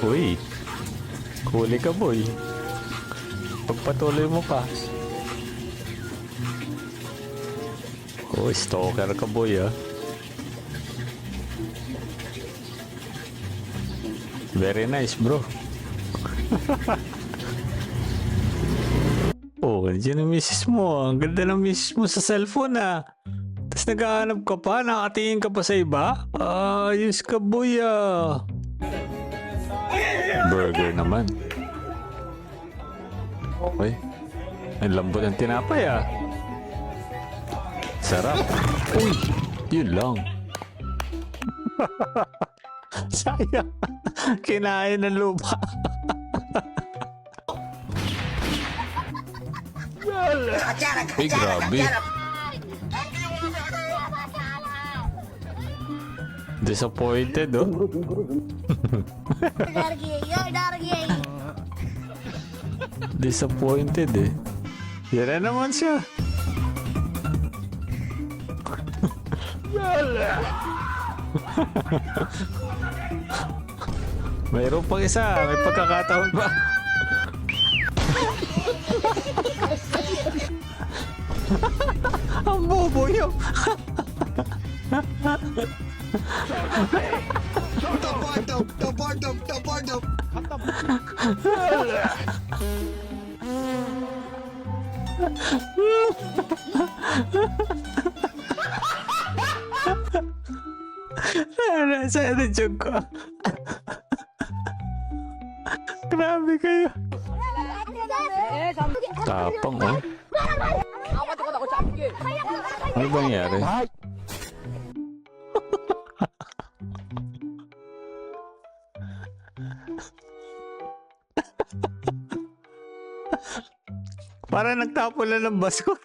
Uy, huli ka boy. Pagpatuloy mo pa. Oh, stalker ka boy ah. Very nice bro. Oh, nandiyan ang misis mo. Ang ganda ng misis mo sa cellphone ah. Tapos naghahanap ka pa, nakatingin ka pa sa iba. Ayos ka boy ah. Burger naman. Okay. Ang lambot ng tinapay ah. Sarap. Uy, yun lang. Sayang. Kinain ng lupa. Ay, grabe. Disappointed, oh. Disappointed, eh. Yan na naman siya. Mayroon pang isa. May pagkakataon pa. Ang bobo niyo. Nasaan ang joke ko? Grabe kayo. Tapang, oh. Ano ba nangyari? Para nagtapo lang ng basko.